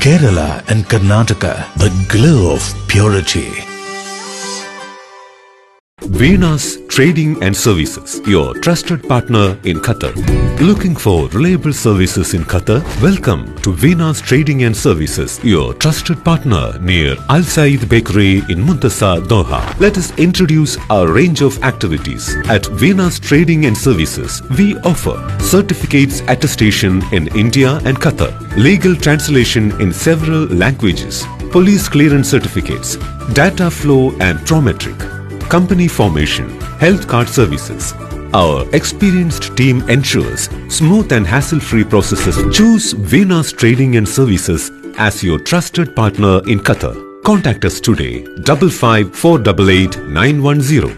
Kerala and Karnataka, the glow of purity. Venus Trading and Services, your trusted partner in Qatar. Looking for reliable services in Qatar? Welcome to Venus Trading and Services, your trusted partner near Al Said Bakery in Muntasa, Doha. Let us introduce our range of activities. At Venus Trading and Services, we offer certificates attestation in India and Qatar, legal translation in several languages, police clearance certificates, data flow and Prometric, company formation, health card services. Our experienced team ensures smooth and hassle-free processes. Choose Venus Trading and Services as your trusted partner in Qatar. Contact us today, 55488910.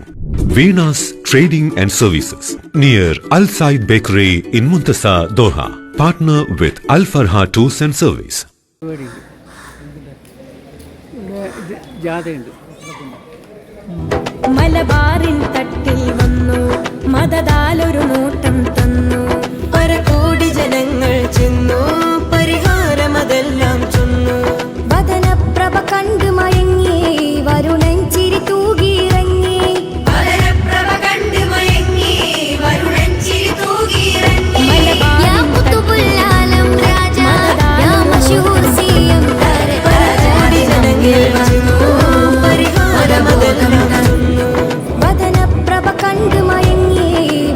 Venus Trading and Services, near Al Said Bakery in Muntasa, Doha. Partner with Al Farha Tours and Service. മലബാറിൻ തട്ടിൽ വന്നു മദദാലൊരു നോട്ടം തന്നു പരകോടി ജനങ്ങൾ ചെന്നു പരിഹാരമതെല്ലാം ചൊന്നു വദനപ്രഭ കണ്ടു മയങ്ങി വരുണൻ ചിരി തൂകിയിറങ്ങി വദനപ്രഭ കണ്ടു മയങ്ങി വരുണൻ ചിരി തൂകിയിറങ്ങി യാ ഖുതുബുൽ ആലം രാജാ യാ മശഹൂർ സിയം പരകോടി ജനങ്ങൾ ചെന്നു വദനപ്രഭ കണ്ടു മയങ്ങി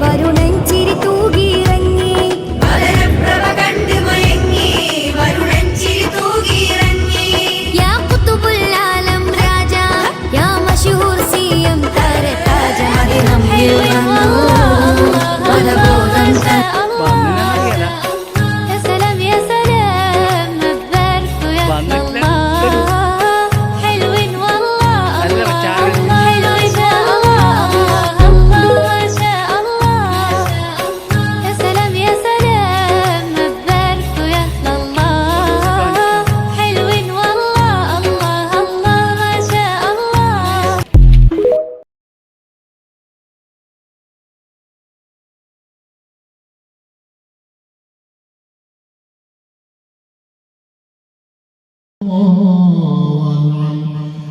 വരുണൻ ചിരി തൂകിയിറങ്ങി വദനപ്രഭ കണ്ടു മയങ്ങി വരുണൻ ചിരി തൂകിയിറങ്ങി യാ ഖുതുബുൽ ആലം രാജാ യാ മശഹൂർ സിയം താജ നമ്മിൽ വന്നു വലബോധം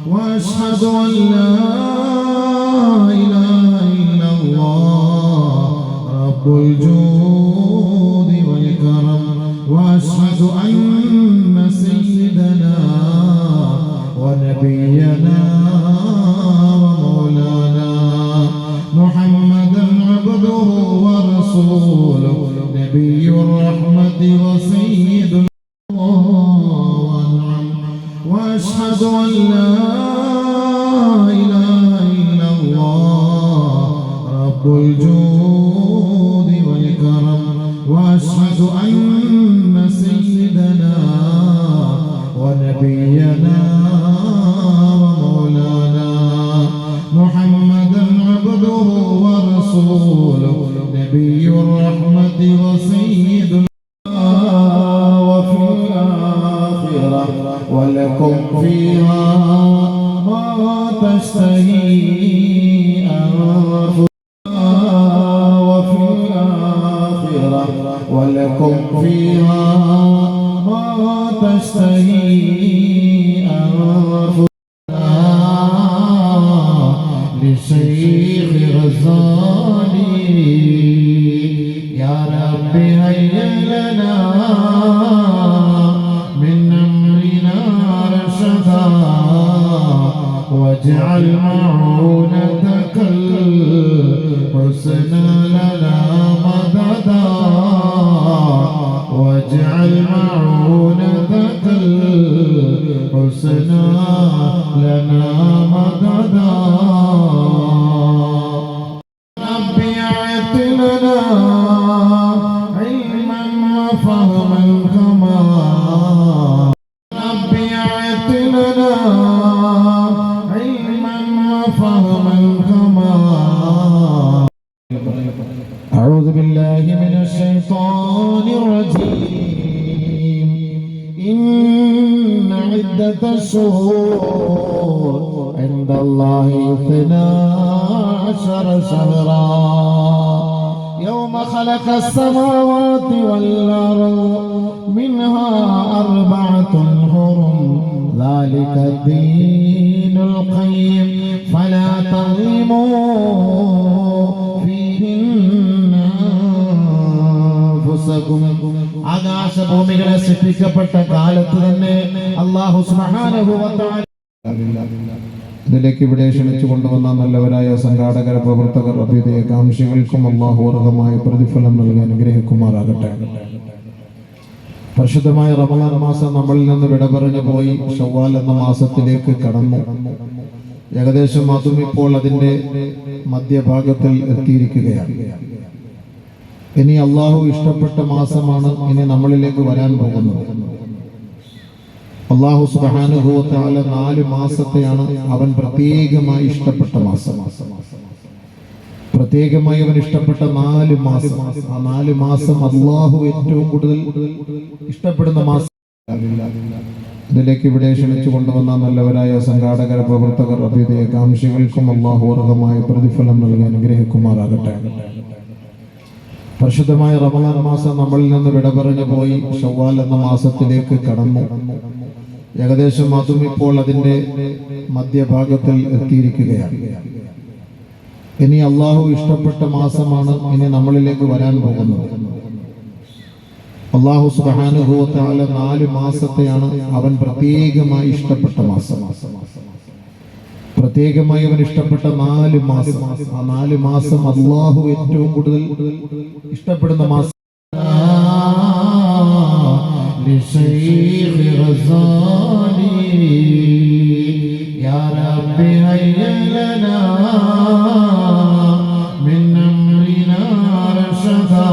وأشهد أن لا إله إلا الله رب الجود والكرم وأشهد أن سيدنا ونبينا ومولانا محمدا عبده ورسوله نبي الرحمة وسيد وأشهد أن لا إله إلا الله رب الجود والكرم وأشهد أن سيدنا ونبينا ومولانا محمدا عبده ورسوله نبي الرحمة وسيد ولكم فيها ما تشتهي أنفسنا وفي الآخرة ولكم فيها ما تشتهي أنفسنا للشيخ غزالي يا رب هيا لنا واجعل معونتك الحسنى لنا مددا واجعل معونتك الحسنى لنا مددا ربي اعط لنا علما وفهما كما ربي اعط لنا فهما كما أعوذ بالله من الشيطان الرجيم إن عدة الشهور عند الله 12 شهرا يوم خلق السماوات والأرض منها أربعة حرم ذلك الدين القيم فلا تظلموا فيهن أنفسكم. ആകാശഭൂമികളെ സൃഷ്ടിക്കപ്പെട്ട കാലത്ത് തന്നെ അല്ലാഹു സുബ്ഹാനഹു വ തആല ഇതിലേക്ക് ഇവിടെ ക്ഷണിച്ചു കൊണ്ടുവന്ന നല്ലവരായ സംഘാടകർ, പ്രവർത്തകർ, അഭ്യുദയകാംക്ഷികൾക്കും അല്ലാഹു അർഹമായ പ്രതിഫലം നൽകി അനുഗ്രഹിക്കുമാറാകട്ടെ. പരിശുദ്ധമായ റമളാൻ മാസം നമ്മളിൽ നിന്ന് വിട പറഞ്ഞു പോയി. ശവ്വാൽ എന്ന മാസത്തിലേക്ക് കടന്നു. ഏകദേശം അതും ഇപ്പോൾ അതിന്റെ മധ്യഭാഗത്തിൽ എത്തിയിരിക്കുകയാണ്. ഇനി അല്ലാഹു ഇഷ്ടപ്പെട്ട മാസമാണ് ഇനി നമ്മളിലേക്ക് വരാൻ പോകുന്നത്. അല്ലാഹു സുബ്ഹാനഹു വ തആല 4 മാസത്തെയാണ് അവൻ പ്രത്യേകമായി ഇഷ്ടപ്പെട്ട മാസം. പ്രത്യേകമായി അവൻ ഇഷ്ടപ്പെട്ട 4 മാസം. ആ 4 മാസം അല്ലാഹു ഏറ്റവും കൂടുതൽ ഇഷ്ടപ്പെടുന്ന മാസം. ഇതിലേക്ക് ഇവിടെ ക്ഷണിച്ചു കൊണ്ടുവന്ന നല്ലവരായ സംഘാടകർ, പ്രവർത്തകർ, അഭ്യുദയകാംക്ഷികൾക്കും അല്ലാഹു അർഹമായ പ്രതിഫലം നൽകി അനുഗ്രഹിക്കുമാറാകട്ടെ. പരിശുദ്ധമായ റമളാൻ മാസം നമ്മളിൽ നിന്ന് വിട പറഞ്ഞു പോയി. ശവ്വാൽ എന്ന മാസത്തിലേക്ക് കടന്നു. ഏകദേശം അതും ഇപ്പോൾ അതിന്റെ മധ്യഭാഗത്തിൽ എത്തിയിരിക്കുകയാണ്. ഇനി അല്ലാഹു ഇഷ്ടപ്പെട്ട മാസമാണ് ഇനി നമ്മളിലേക്ക് വരാൻ പോകുന്നത്. അല്ലാഹു സുബ്ഹാനഹു വ തആല 4 മാസത്തെയാണ് അവൻ പ്രത്യേകമായി ഇഷ്ടപ്പെട്ട മാസം. പ്രത്യേകമായി അവൻ ഇഷ്ടപ്പെട്ട 4 മാസം. ആ 4 മാസം അല്ലാഹു ഏറ്റവും കൂടുതൽ ഇഷ്ടപ്പെടുന്ന മാസം. لشيخ غزالي يا رب هيئ لنا من أمرنا رشدا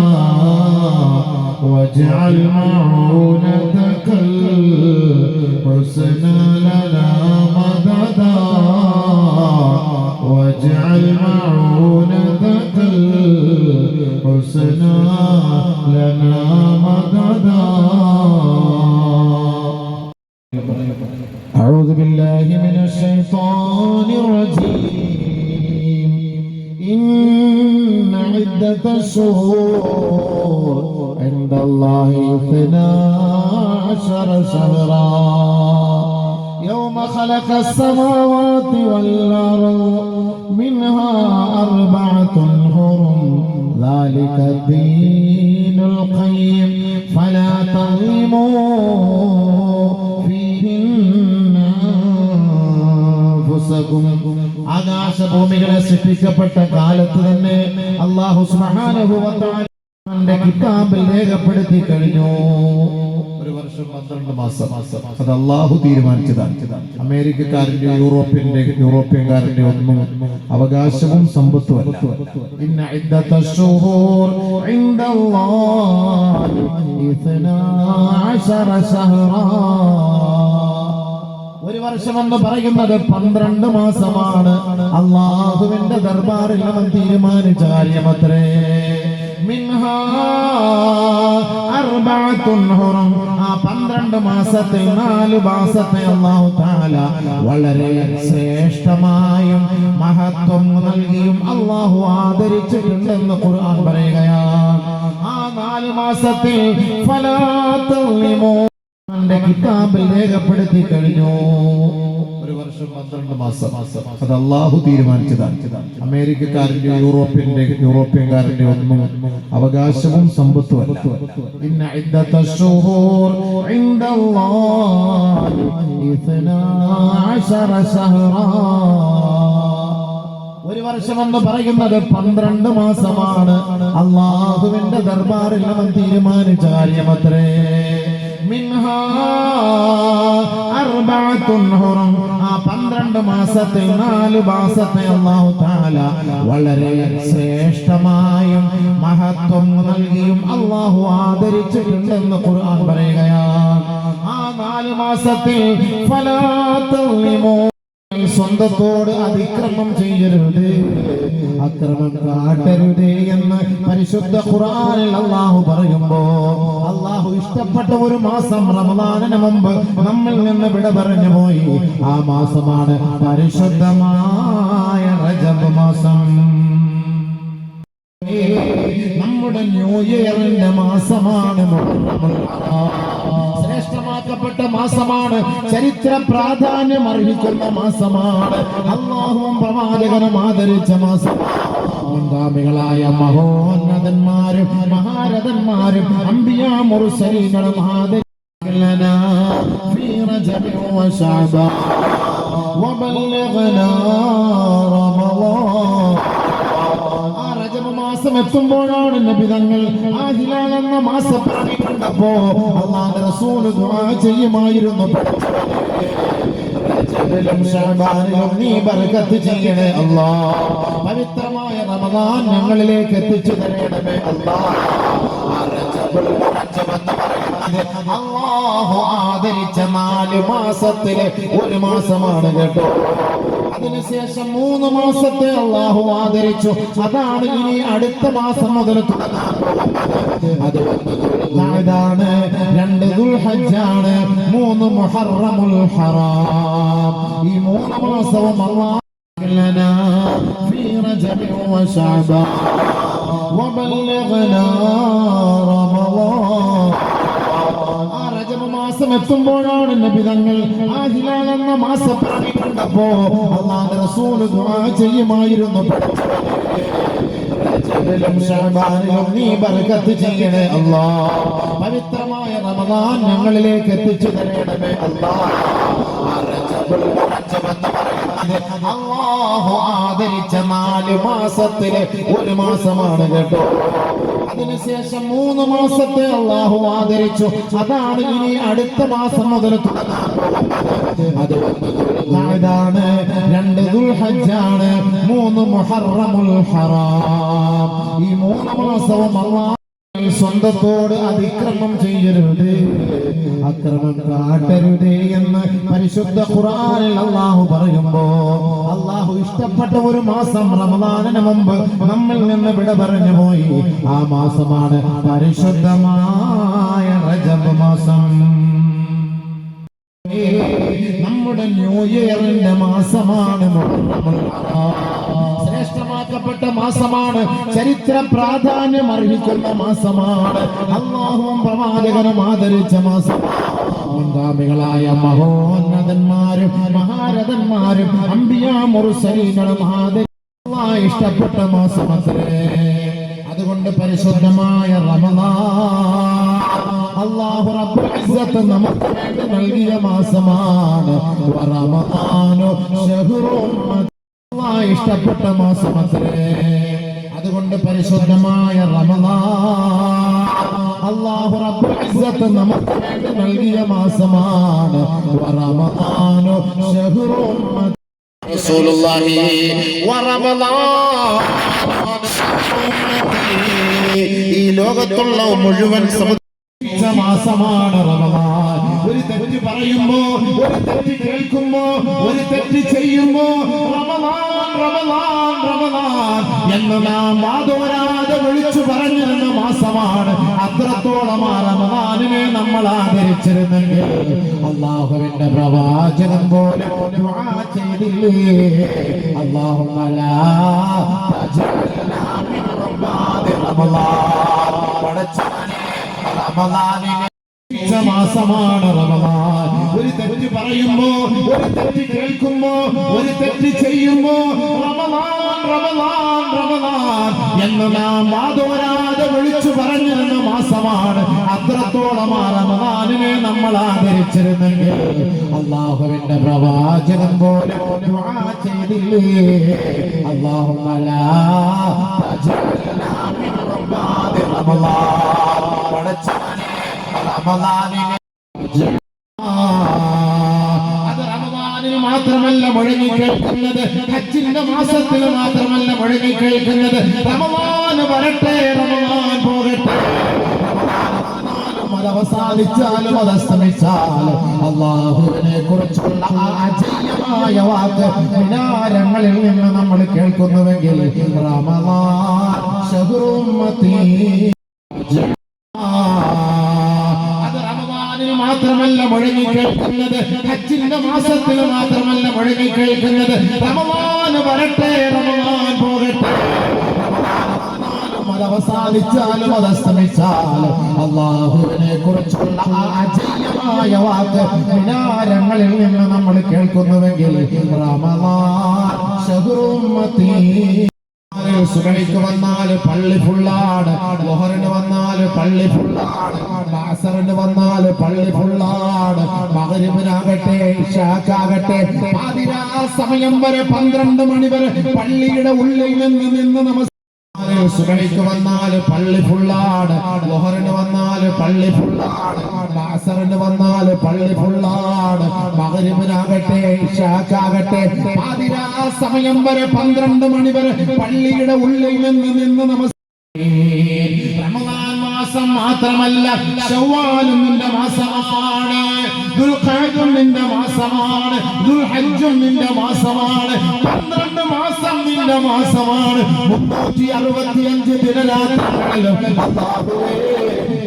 واجعل معونتك الحسنى لنا مددا واجعل معونتك الحسنى لنا مددا. أعوذ بالله من الشيطان الرجيم. إن عدة الشهور عند الله 12 شهرا يوم خلق السماوات والأرض منها 4 حرم ذلك الدين القيم فلا تظلموا فيهن أنفسكم. ആകാശഭൂമികളെ സൃഷ്ടിക്കപ്പെട്ട കാലത്ത് തന്നെ അല്ലാഹു സുബ്ഹാനഹു വ തആല തന്റെ കിതാബിൽ രേഖപ്പെടുത്തി കഴിഞ്ഞു. ഒരു വർഷം 12 മാസം. അത് അല്ലാഹു തീരുമാനിച്ചതാണ്. അമേരിക്കക്കാരന്റെ യൂറോപ്യൻകാരന്റെ ഒന്നും അവകാശവും സമ്പത്തുമല്ല. ഇന്ന ഇദ്ദത്തശ്ശുഹൂർ ഇൻദല്ലാഹി 12 ശഹറാ. ഒരു വർഷം എന്ന് പറയുന്നത് 12 മാസമാണ്. അല്ലാഹുവിന്റെ ദർബാറിൽ അവൻ തീരുമാനിച്ച കാര്യമത്രേ. മിൻഹാ 4 ഹുറും. ആ 12 മാസത്തിൽ 4 മാസത്തെ അല്ലാഹു തആല വളരെ ശ്രേഷ്ഠമായും മഹത്വം നൽകിയും അല്ലാഹു ആദരിച്ചിട്ടുണ്ടെന്ന് ഖുർആൻ പറയുകയാണ്. ആ 4 മാസത്തിൽ ഫലാ തളിമു തന്റെ കിതാബിൽ രേഖപ്പെടുത്തി കഴിഞ്ഞു. ഒരു വർഷം 12 മാസം. അത് അല്ലാഹു തീരുമാനിച്ചതാണ്. അമേരിക്കക്കാരന്റെ യൂറോപ്യൻകാരന്റെ ഒന്നും അവകാശവും സമ്പത്തുമല്ല. ഇന്ന ഇദ്ദത്തശ്ശുഹൂർ ഇൻദല്ലാഹി 12 ശഹറാ. ഒരു വർഷം എന്ന് പറയുന്നത് 12 മാസമാണ്. അല്ലാഹുവിന്റെ ദർബാറിൽ അവൻ തീരുമാനിച്ച കാര്യമത്രേ. മിൻഹാ 4 ഹുറും. ആ 12 മാസത്തിൽ 4 മാസത്തെ അല്ലാഹു തആല വളരെ ശ്രേഷ്ഠമായും മഹത്വം നൽകിയും അല്ലാഹു ആദരിച്ചിട്ടുണ്ടെന്ന് ഖുർആൻ പറയുകയാണ്. ആ 4 മാസത്തിൽ ഫലാ തളിമു. സ്വന്തത്തോട് അതിക്രമം ചെയ്യരുത്, അക്രമം കാട്ടരുത് എന്ന് പരിശുദ്ധ ഖുർആനിൽ അല്ലാഹു പറയുമ്പോ അല്ലാഹു ഇഷ്ടപ്പെട്ട ഒരു മാസം റമളാനിന് മുമ്പ് നമ്മിൽ നിന്ന് വിട പറഞ്ഞു പോയി. ആ മാസമാണ് പരിശുദ്ധമായ റജബ് മാസം. നമ്മുടെ ന്യൂ ഇയറിന്റെ മാസമാണ് ശ്രേഷ്ഠമാക്കപ്പെട്ട മാസമാണ് ചരിത്ര പ്രാധാന്യം അർഹിക്കുന്ന മാസമാണ് അല്ലാഹുവും പ്രവാചകനും ആദരിച്ച മാസമാണ് മുൻഗാമികളായ മഹോന്നതന്മാരും മഹാരഥന്മാരും അംബിയാ മുർസലീങ്ങളും ആദരിക്കലനാ ഫീ റജബ വശഅബാൻ വബല്ലഗനാ റമളാൻ റജബ് മാസം എത്തുമ്പോഴാണ് നബി തങ്ങൾ ആ ഹിലാൽ എന്ന മാസപ്പിറവി കണ്ടപ്പോ അല്ലാഹുവിന്റെ റസൂൽ ദുആ ചെയ്യുമായിരുന്നു റജബിലും ശഅബാനിലും നീ ബർക്കത്ത് ചെയ്യണേ അല്ലാഹ് പവിത്രമായ റമളാൻ ഞങ്ങളിലേക്ക് എത്തിച്ചു തരണമേ അല്ലാഹ് അല്ലാഹു ആദരിച്ച 4 മാസത്തിലെ ഒരു മാസമാണ് കേട്ടോ അതിനുശേഷം 3 മാസത്തെ അല്ലാഹു ആദരിച്ചു അതാണ് ഇനി അടുത്ത മാസം മുതൽ അത് അതാണ് 2 ദുൽഹജ്ജാണ് 3 മുഹറമുൽ ഹറാം ഈ 3 മാസവും അല്ലാഹു ലനാ ഫീ റജബ വശഅബാൻ വബല്ലഗനാ റമളാൻ റജബ് മാസം എത്തുമ്പോഴാണ് നബി തങ്ങൾ ആ ഹിലാൽ എന്ന മാസപ്പിറവി കണ്ടപ്പോ അല്ലാഹുവിന്റെ റസൂൽ ദുആ ചെയ്യുമായിരുന്നു റജബിലും ശഅബാനിലും നീ ബർക്കത്ത് ചെയ്യണേ അല്ലാഹ് പവിത്രമായ റമളാൻ ഞങ്ങളിലേക്ക് എത്തിച്ചു തരണമേ അല്ലാഹ് അല്ലാഹു ആദരിച്ച 4 മാസത്തിലെ ഒരു മാസമാണ് കേട്ടോ അതിനുശേഷം 3 മാസത്തെ അല്ലാഹു ആദരിച്ചു അതാണ് ഇനി അടുത്ത മാസം മുതൽ അത് അതാണ് 2 ദുൽഹജ്ജാണ് 3 മുഹറമുൽ ഹറാം ഈ 3 മാസവും അല്ലാഹു സ്വന്തത്തോട് അതിക്രമം ചെയ്യരുത് അക്രമം കാട്ടരുത് എന്ന് പരിശുദ്ധ ഖുർആനിൽ അല്ലാഹു പറയുമ്പോ അല്ലാഹു ഇഷ്ടപ്പെട്ട ഒരു മാസം റമദാനിന് മുമ്പ് നമ്മിൽ നിന്ന് വിട പറഞ്ഞു പോയി ആ മാസമാണ് പരിശുദ്ധമായ റജബ് മാസം നമ്മുടെ ന്യൂ ഇയറിന്റെ മാസമാണ് ശ്രേഷ്ഠമാക്കപ്പെട്ട മാസമാണ് ചരിത്ര പ്രാധാന്യം അർഹിക്കുന്ന മാസമാണ് അല്ലാഹുവും പ്രവാചകനും ആദരിച്ച മാസമാണ് മുൻഗാമികളായ മഹോന്നതന്മാരും മഹാരഥന്മാരും അംബിയാ മുർസലീങ്ങളും ആദരിച്ച ഇഷ്ടപ്പെട്ട മാസമത്രേ അതുകൊണ്ട് പരിശുദ്ധമായ റമളാൻ അല്ലാഹു റബ്ബുൽ ഇസ്സത്ത് നമുക്ക് വേണ്ടി നൽകിയ മാസമാണ് റമളാനു ശഹ്റും അല്ലാഹു ഇഷ്ടപ്പെട്ട മാസമത്രേ അതുകൊണ്ട് പരിശുദ്ധമായ റമളാൻ അല്ലാഹു റബ്ബുൽ ഇസ്സത്ത് നമുക്ക് വേണ്ടി നൽകിയ മാസമാണ് റമളാനു ശഹ്റും റസൂലുള്ളാഹി വറമളാൻ ഈ ലോകത്തുള്ള മുഴുവൻ മാസമാണ് റമളാൻ ഒരു തെറ്റ് പറയുമ്പോ ഒരു തെറ്റ് കേൾക്കുമ്പോ ഒരു തെറ്റ് ചെയ്യുമ്പോ റമളാൻ റമളാൻ റമളാൻ എന്ന് നാം വാദോരാതെ വിളിച്ചു പറഞ്ഞിരുന്ന മാസമാണ് അത്രത്തോളം ആ റമളാനിനെ നമ്മൾ ആദരിച്ചിരുന്നെങ്കിൽ അല്ലാഹുവിന്റെ പ്രവാചകൻ പോലും ദുആ ചെയ്തില്ലേ അല്ലാഹുമ്മ ലാ തജഅൽനാ മിൻ റമളാൻ പടച്ചവനെ റമളാനിനെ മാസമാണ് റമളാൻ ഒരു തെറ്റ് പറയുമ്പോ ഒരു തെറ്റ് കേൾക്കുമ്പോ ഒരു തെറ്റ് ചെയ്യുമ്പോ റമളാൻ റമളാൻ റമളാൻ എന്ന് നാം വാദോരാതെ വിളിച്ചു പറഞ്ഞിരുന്ന മാസമാണ് അത്രത്തോളം ആ റമളാനിനെ നമ്മൾ ആദരിച്ചിരുന്നെങ്കിൽ അല്ലാഹുവിന്റെ പ്രവാചകൻ പോലും ദുആ ചെയ്തില്ലേ അല്ലാഹുമ്മ ലാ തജഅൽനാ മിൻ റമളാൻ പടച്ചവനെ റമളാനിനെ അത് റമളാനിൽ മാത്രമല്ല മുഴങ്ങി കേൾക്കുന്നത് ഹജ്ജിന്റെ മാസത്തിൽ മാത്രമല്ല മുഴങ്ങി കേൾക്കുന്നത് റമളാൻ വരട്ടെ റമളാൻ പോകട്ടെ അത് അവസാനിച്ചാലും അത് അസ്തമിച്ചാലും അല്ലാഹുവിനെ കുറിച്ചുള്ള അജയ്യമായ വാക്ക് വിനാരങ്ങളിൽ നിന്ന് നമ്മൾ കേൾക്കുന്നുവെങ്കിൽ റമളാൻ ശഹ്റുമ്മത്തി അത് റമളാനിൽ മാത്രമല്ല മുഴങ്ങി കേൾക്കുന്നത് ഹജ്ജിന്റെ മാസത്തിൽ മാത്രമല്ല മുഴങ്ങി കേൾക്കുന്നത് റമളാൻ വരട്ടെ റമളാൻ പോകട്ടെ അത് അവസാനിച്ചാലും അത് അസ്തമിച്ചാലും അല്ലാഹുവിനെ കുറിച്ചുള്ള ആ അജയ്യമായ വാക്ക് മിനാരങ്ങളിൽ നിന്ന് നമ്മൾ കേൾക്കുന്നുവെങ്കിൽ റമളാൻ ശഹ്റുമ്മത്തി. സുബഹിക്ക് വന്നാൽ പള്ളി ഫുള്ളാണ്, ളുഹറിന് വന്നാൽ പള്ളി ഫുള്ളാണ്, അസറിന് വന്നാൽ പള്ളി ഫുള്ളാണ്, മഗ്രിബിനാകട്ടെ ഇശാക്കാകട്ടെ പാതിരാ സമയം വരെ 12 മണി വരെ പള്ളിയുടെ ഉള്ളിൽ നിന്ന് നമസ്കാരം. സുബഹിക്ക് വന്നാൽ പള്ളി ഫുള്ളാണ്, ളുഹറിന് വന്നാൽ പള്ളി ഫുള്ളാണ്, അസറിന് വന്നാൽ പള്ളി ഫുള്ളാണ്, മഗ്രിബിനാകട്ടെ ഇശാക്കാകട്ടെ പാതിരാ സമയം വരെ 12 മണി വരെ പള്ളിയുടെ ഉള്ളിൽ നിന്ന് നമസ്കാരം. റമളാൻ മാസം മാത്രമല്ല, ശവ്വാലും നിന്റെ മാസമാണ്, ദുൽഖഅദും നിന്റെ മാസമാണ്, ദുൽഹജ്ജും നിന്റെ മാസമാണ്, 12 മാസം നിന്റെ മാസമാണ്, 365 ദിനരാത്രങ്ങളിലും അല്ലാഹുവേ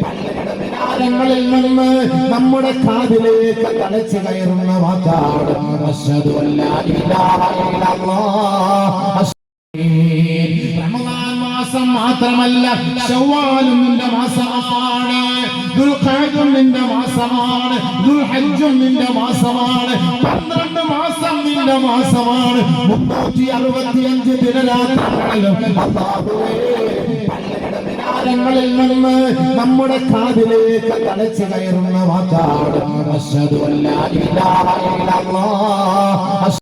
പള്ളിയുടെ മിനാരങ്ങളിൽ നിന്ന് നമ്മുടെ കാതിലേക്ക് തളച്ചു കയറുന്ന വാക്കാണ് അശ്ഹദു അല്ലാ ഇലാഹ ഇല്ലല്ലാഹ്. റമളാൻ മാസം മാത്രമല്ല, ശവ്വാലും നിന്റെ മാസമാണ്, ദുൽഖഅദും നിന്റെ മാസമാണ്, ദുൽഹജ്ജും നിന്റെ മാസമാണ്, 12 മാസം നിന്റെ മാസമാണ്, 365 ദിനരാത്രങ്ങളിലും അല്ലാഹുവേ പള്ളിയുടെ മിനാരങ്ങളിൽ നിന്ന് നമ്മുടെ കാതിലേക്ക് തളച്ചു കയറുന്ന വാക്കാണ് അശ്ഹദു അല്ലാ ഇലാഹ ഇല്ലല്ലാഹ്.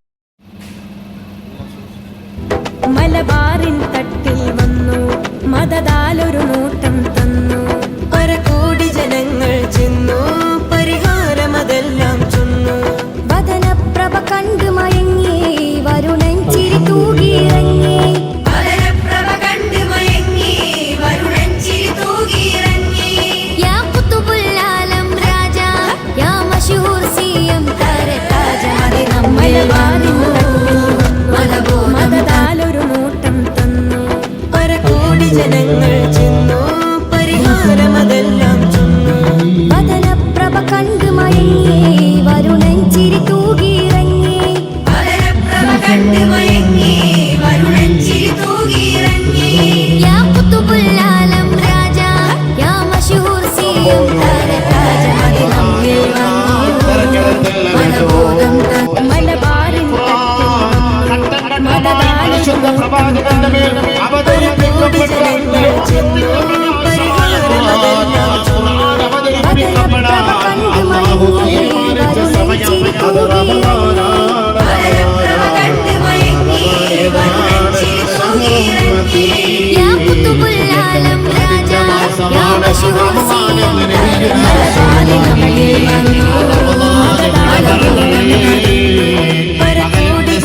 മലബാറിൻ തട്ടിൽ വന്നു, മദദാലൊരു നോട്ടം തന്നു, 1 കോടി ജനങ്ങൾ ചെന്നു, പരിഹാരമതെല്ലാം ചൊന്നു. വദനപ്രഭ കണ്ടു മയങ്ങി, വരുണൻ ചിരി തൂകിയിറങ്ങി. വദനപ്രഭ കണ്ടു മയങ്ങി, വരുണൻ ചിരി തൂകിയിറങ്ങി. യാ ഖുതുബുൽ ആലം രാജാ, യാ മശൂർ സിഎം താരതാജ. മലബാറിൻ മദദാലൊരു നോട്ടം തന്നു, 1 കോടി ജനങ്ങൾ ചെന്നു, പരിഹാരമതെല്ലാം ചൊന്നു. വദനപ്രഭ കണ്ടു മയങ്ങി, വരുണൻ ചിരി തൂകിയിറങ്ങി. വദനപ്രഭ കണ്ടു മയങ്ങി, വരുണൻ ചിരി തൂകിയിറങ്ങി. യാ ഖുതുബുൽ ആലം രാജാ, യാ മശൂർ സിഎം താരതാജ. മലബാറിൻ പ്രവാചകന്റെ മേൽ അവതരിപ്പിക്കപ്പെട്ട അല്ലാഹു തീരുമാനിച്ച സമയം അത് റമളാനാണ്. യാ ഖുതുബുൽ ആലം രാജാ, യാ മശൂർ സിഎം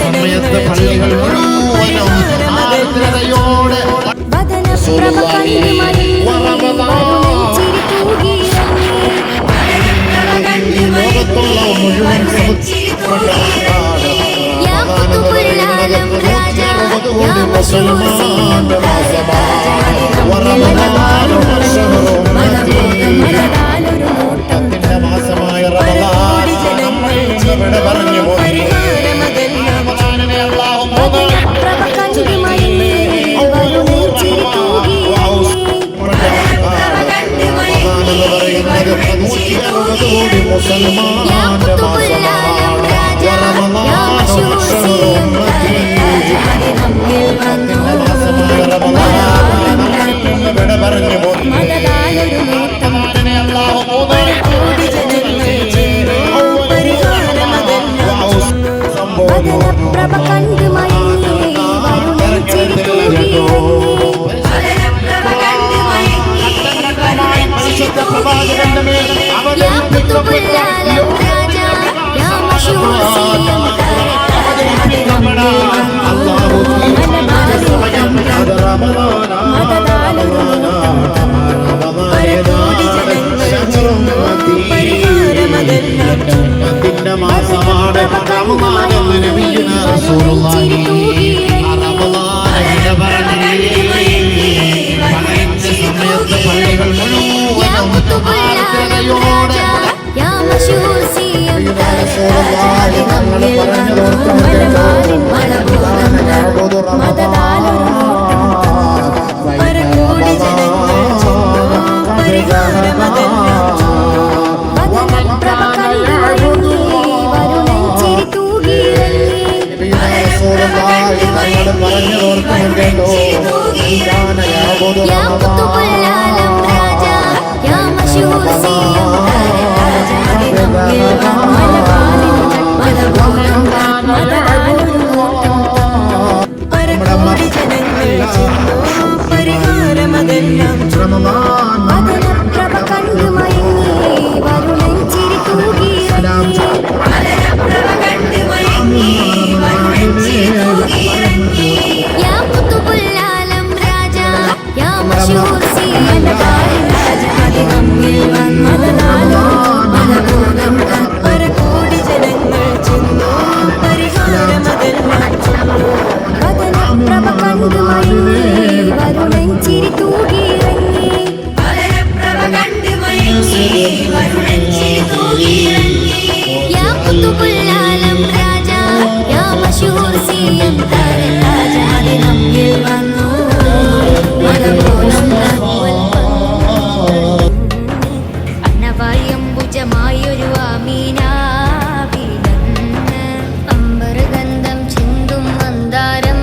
സമയത്ത് പള്ളികൾ മുഴുവനും ആർദ്രതയോടെ വദനപ്രഭ കണ്ടു മയങ്ങി, വരുണൻ ചിരി തൂകിയിറങ്ങി. ലോകത്തുള്ള മുഴുവൻ യാ ഖുതുബുൽ ആലം രാജാ, യാ മശൂർ സിഎം താരതാജ. മദദാലൊരു നോട്ടം തന്റെ മാസമായ റമളാൻ നമ്മൾ ഇവിടെ പറഞ്ഞു പോയി. റമളാനിനെ അല്ലാഹു വദനപ്രഭ കണ്ടു മയങ്ങി, വരുണൻ ചിരി തൂകിയിറങ്ങി. റമളാൻ എന്ന് പറയുന്നത് 160 കോടി മുസൽമാന്റെ മാസമാണ്. റമളാൻ ശഹ്റുമ്മത്തി. മാസമായ റമളാൻ നമ്മൾ ഇവിടെ പറഞ്ഞു പോയി. മദദാലൊരു നോട്ടം റമളാനിനെ അല്ലാഹു 3 കോടി ജനങ്ങൾ ചെയ്തു. വദനപ്രഭ കണ്ടു മയങ്ങി, വരുണൻ ചിരി തൂകിയിറങ്ങി. പരിശുദ്ധ പ്രവാചകന്റെ മേൽ യാ ഖുതുബുൽ ആലം രാജാ, യാ മശൂർ സിഎം അല്ലാഹു തീരുമാനിച്ച സമയം അത് റമളാനാണ്. മദദാലൊരു നോട്ടം തന്നു, 1 കോടി ജനങ്ങൾ ചെന്നു, പരിഹാരമതെല്ലാം ചൊന്നു. അതിന്റെ മാസമാണ് റമളാൻ എന്ന് നബിയുനാ റസൂലുള്ളാഹി റമളാനിനെ പറഞ്ഞില്ലേ. പകലിന്റെ സമയത്ത് പള്ളികൾ മുഴുവനും ആർദ്രതയോടെ യാ മശൂർ സിഎം റസൂലുള്ളാഹി തങ്ങൾ പറഞ്ഞതോർത്ത് മദദാലൊരു നോട്ടം തന്നു, 1 കോടി കോടി ജനങ്ങൾ ചെന്നു പരിഹാരമതെല്ലാം ചെന്നു പ്രഭ കണ്ടു മയങ്ങി വരുണൻ ചിരി തൂകിയിറങ്ങി യാ കുതുബുൽ രാജാ യാ മശൂർ സിയം താരരാജാ നമ്മിൽ വന്നു അന്നവായംബുജമായൊരു ആമീനാവിലന്ന് അമ്പർഗന്ധം ചിന്തും മന്ദാരം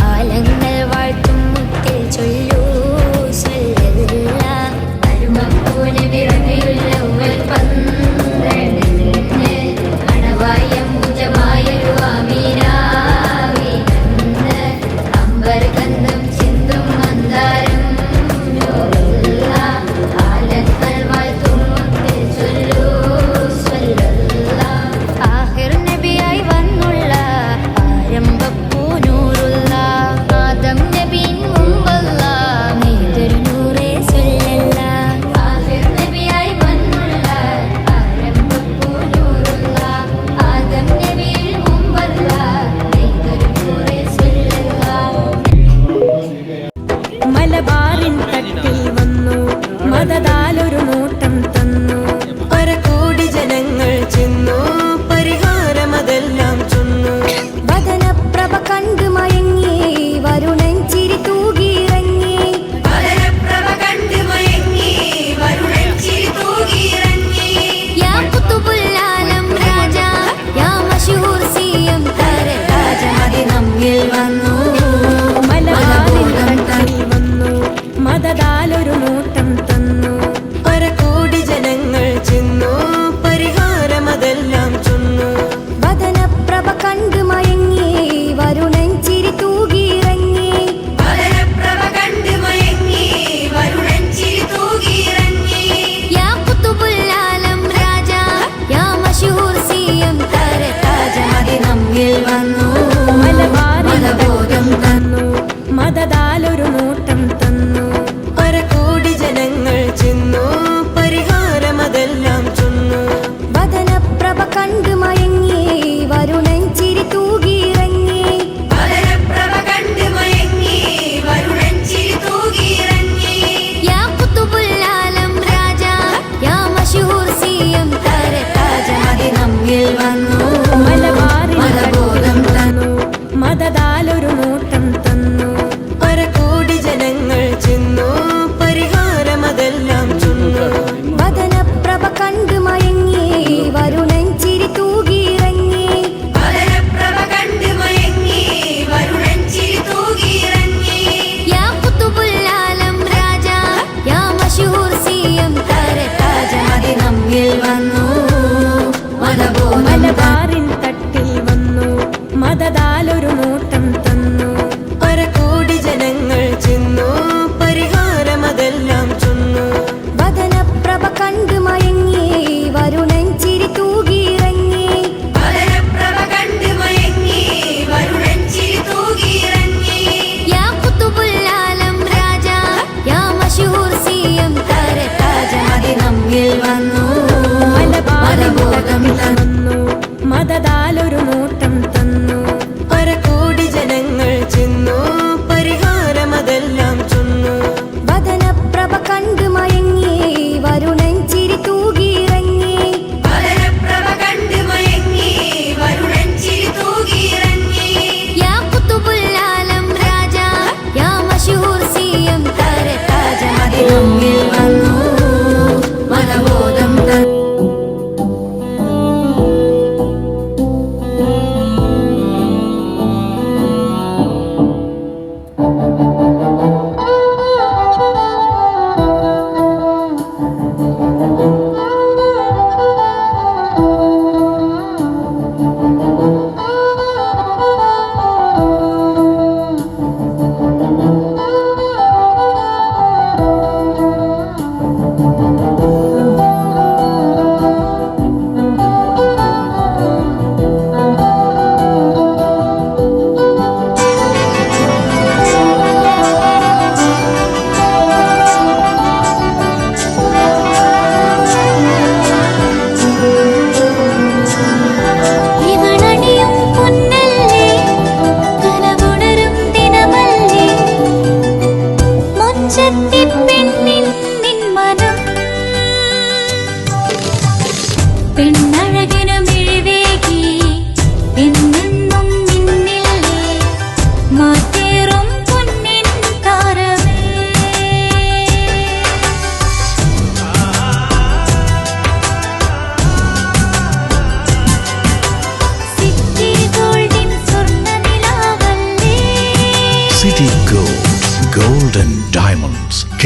ആലങ്ങൾ വാഴ്ത്തും മുത്തിൽ ചൊല്ലൂ അരുമപ്പോലെ വിറങ്ങയുള്ള അണവായംബുജമായൊരു ആമീനാവിലന്ന് അമ്പർഗന്ധം ചിന്തും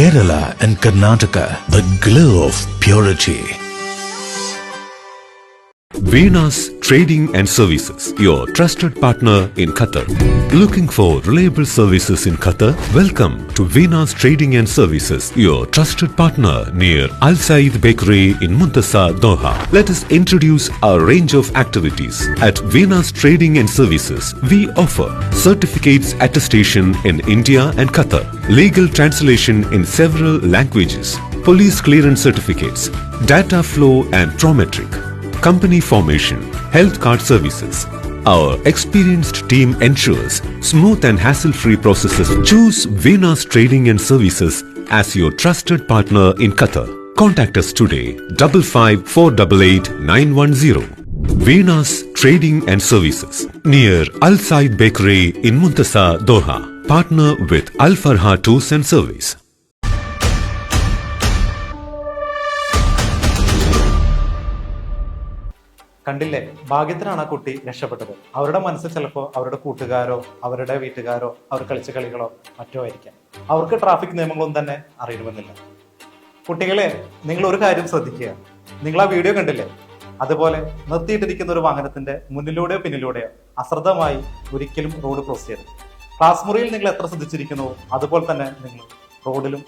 Kerala and Karnataka, the glow of purity. Venus Trading and Services, your trusted partner in Qatar. Looking for reliable services in Qatar? Welcome to Venus Trading and Services, your trusted partner near Al Said Bakery in Muntasa, Doha. Let us introduce our range of activities. At Venus Trading and Services, we offer certificates attestation in India and Qatar, legal translation in several languages, police clearance certificates, data flow and prometric, company formation, health card services. Our experienced team ensures smooth and hassle-free processes. Choose Venus Trading and Services as your trusted partner in Qatar. Contact us today, 55488910. Venus Trading and Services, near Al Said Bakery in Muntasa, Doha. Partner with Al Farha Tours and Service. കണ്ടില്ലേ, ഭാഗ്യത്തിനാണ് ആ കുട്ടി രക്ഷപ്പെട്ടത്. അവരുടെ മനസ്സിൽ ചിലപ്പോൾ അവരുടെ കൂട്ടുകാരോ അവരുടെ വീട്ടുകാരോ അവർ കളിച്ച കളികളോ മറ്റോ ആയിരിക്കാം. അവർക്ക് ട്രാഫിക് നിയമങ്ങളൊന്നും തന്നെ അറിയണമെന്നില്ല. കുട്ടികളെ, നിങ്ങൾ ഒരു കാര്യം ശ്രദ്ധിക്കുക. നിങ്ങൾ ആ വീഡിയോ കണ്ടില്ലേ? അതുപോലെ നിർത്തിയിട്ടിരിക്കുന്ന ഒരു വാഹനത്തിന്റെ മുന്നിലൂടെയോ പിന്നിലൂടെയോ അശ്രദ്ധമായി ഒരിക്കലും റോഡ് ക്രോസ് ചെയ്യരുത്. ക്ലാസ് മുറിയിൽ നിങ്ങൾ എത്ര ശ്രദ്ധിച്ചിരിക്കുന്നു അതുപോലെ തന്നെ നിങ്ങൾ റോഡിലും